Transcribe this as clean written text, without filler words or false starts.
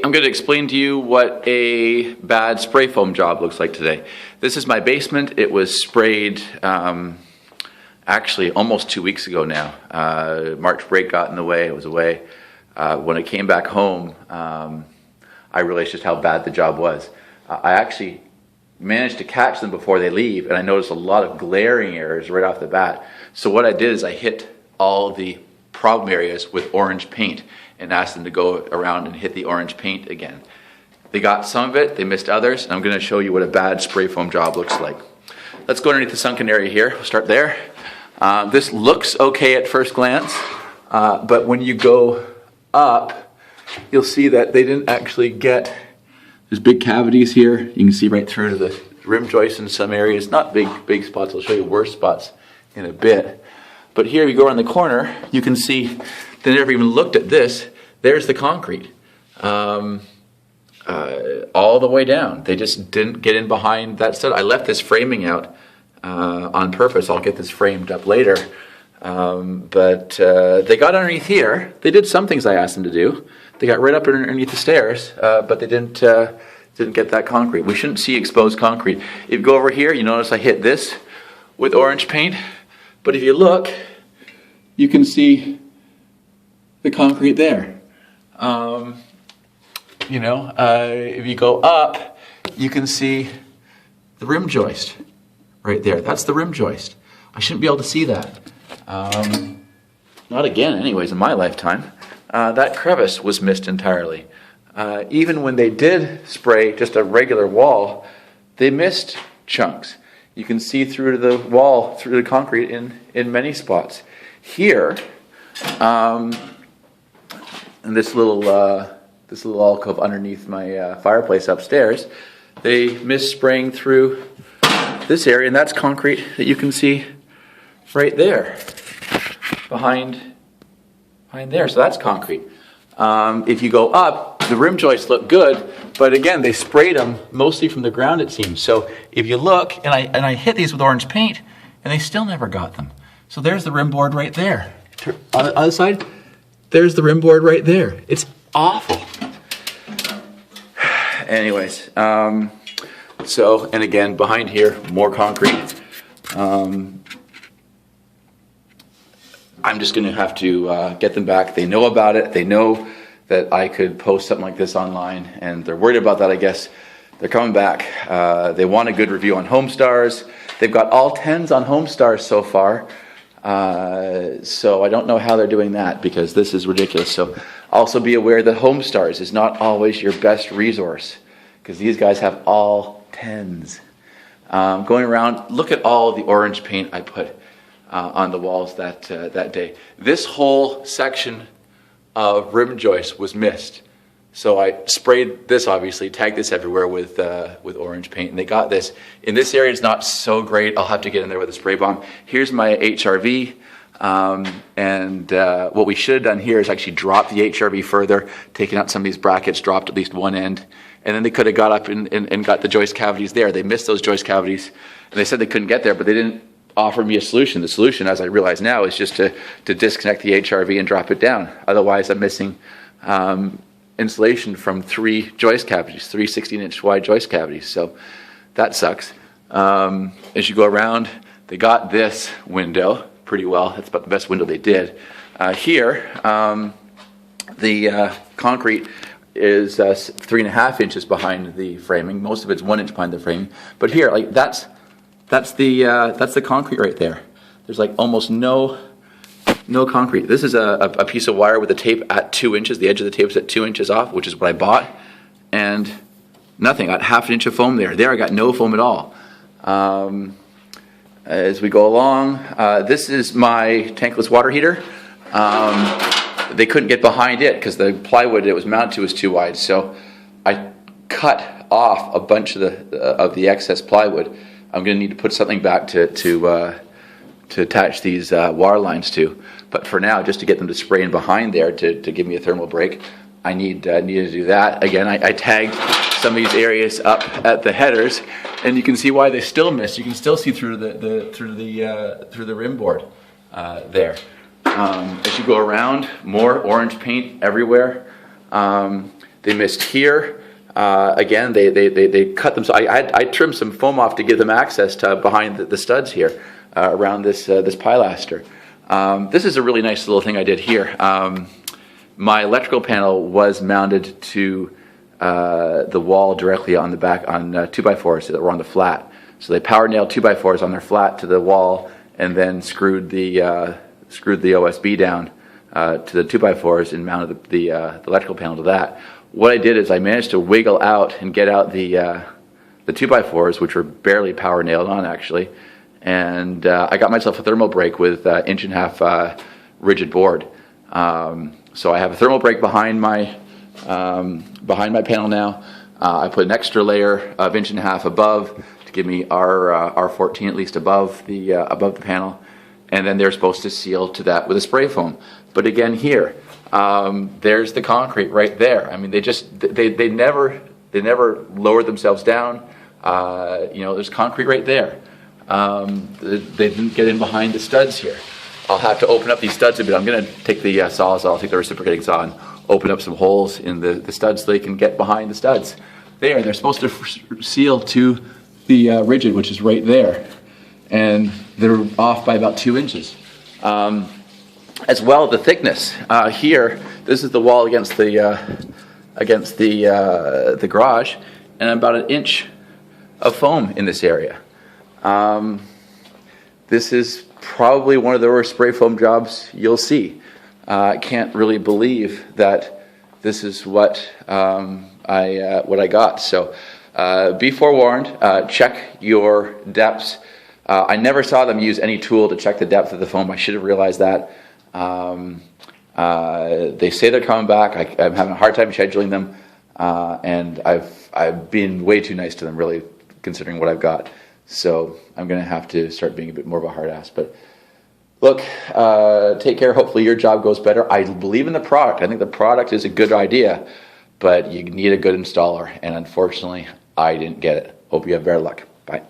I'm going to explain to you what a bad spray foam job looks like today. This is my basement. It was sprayed actually almost 2 weeks ago now. March break got in the way. I was away. When I came back home, I realized just how bad the job was. I actually managed to catch them before they leave, and I noticed a lot of glaring errors right off the bat. So what I did is I hit all the problem areas with orange paint and asked them to go around and hit the orange paint again. They got some of it, they missed others, and I'm going to show you what a bad spray foam job looks like. Let's go underneath the sunken area here. We'll start there. This looks okay at first glance, but when you go up, you'll see that they didn't actually get, there's big cavities here. You can see right through to the rim joist in some areas. Not big spots. I'll show you worse spots in a bit. But here, if you go around the corner, you can see they never even looked at this. There's the concrete all the way down. They just didn't get in behind that stud. I left this framing out on purpose. I'll get this framed up later. But they got underneath here. They did some things I asked them to do. They got right up underneath the stairs, but they didn't get that concrete. We shouldn't see exposed concrete. If you go over here, you notice I hit this with orange paint. But if you look, you can see the concrete there. If you go up, you can see the rim joist right there. That's the rim joist. I shouldn't be able to see that. Not again, anyways, in my lifetime. That crevice was missed entirely. Even when they did spray just a regular wall, they missed chunks. You can see through the wall, through the concrete in many spots. Here, in this little alcove underneath my fireplace upstairs, they missed spraying through this area, and that's concrete that you can see right there, behind there. So that's concrete. If you go up, the rim joists look good, but again, they sprayed them mostly from the ground, it seems. So if you look, and I hit these with orange paint, and they still never got them. So there's the rim board right there. On the other side, there's the rim board right there. It's awful. Anyways, and again, behind here, more concrete. I'm just going to have to get them back. They know about it. They know that I could post something like this online, and they're worried about that, I guess. They're coming back. They want a good review on HomeStars. They've got all 10s on HomeStars so far. So I don't know how they're doing that, because this is ridiculous. So also be aware that HomeStars is not always your best resource, because these guys have all 10s. Going around, look at all the orange paint I put on the walls that day. This whole section of rim joist was missed. So I sprayed this, obviously, tagged this everywhere with orange paint, and they got this. In this area, it's not so great. I'll have to get in there with a spray bomb. Here's my HRV, and what we should have done here is actually drop the HRV further, taken out some of these brackets, dropped at least one end, and then they could have got up and got the joist cavities there. They missed those joist cavities, and they said they couldn't get there, but they didn't offer me a solution. The solution, as I realize now, is just to disconnect the HRV and drop it down. Otherwise, I'm missing insulation from 3 joist cavities, 3 16-inch wide joist cavities. So that sucks. As you go around, they got this window pretty well. That's about the best window they did. Here, the concrete is 3.5 inches behind the framing. Most of it's 1 inch behind the framing. But here, like that's the concrete right there. There's like almost no concrete. This is a piece of wire with the tape at 2 inches. The edge of the tape is at 2 inches off, which is what I bought. And nothing. I got 1/2 inch of foam there. There I got no foam at all. As we go along, this is my tankless water heater. They couldn't get behind it because the plywood it was mounted to was too wide. So I cut off a bunch of the excess plywood. I'm going to need to put something back to attach these wire lines to. But for now, just to get them to spray in behind there to give me a thermal break, I needed to do that. Again, I tagged some of these areas up at the headers, and you can see why they still miss. You can still see through the rim board there. As you go around, more orange paint everywhere. They missed here. Again, they cut them. So I trimmed some foam off to give them access to behind the studs here around this pilaster. This is a really nice little thing I did here. My electrical panel was mounted to the wall directly on the back on 2x4s that were on the flat. So they power nailed 2x4s on their flat to the wall, and then screwed the OSB down to the 2x4s and mounted the electrical panel to that. What I did is I managed to wiggle out and get out the 2x4s, which were barely power nailed on actually, and I got myself a thermal brake with 1.5" rigid board. So I have a thermal brake behind my panel now. I put an extra layer of 1.5" above to give me R14 at least above the panel, and then they're supposed to seal to that with a spray foam. But again here, there's the concrete right there. I mean, they never lowered themselves down. There's concrete right there. They didn't get in behind the studs here. I'll have to open up these studs a bit. I'm going to take the saws. I'll take the reciprocating saw and open up some holes in the studs so they can get behind the studs. They're supposed to seal to the rigid, which is right there, and they're off by about 2 inches. As well, the thickness here. This is the wall against the garage, and about 1 inch of foam in this area. This is probably one of the worst spray foam jobs you'll see. I can't really believe that this is what I got. So be forewarned. Check your depths. I never saw them use any tool to check the depth of the foam. I should have realized that. They say they're coming back. I'm having a hard time scheduling them, and I've been way too nice to them, really, considering what I've got. So I'm going to have to start being a bit more of a hard ass. But look, take care. Hopefully your job goes better. I believe in the product. I think the product is a good idea, but you need a good installer. And unfortunately, I didn't get it. Hope you have better luck. Bye.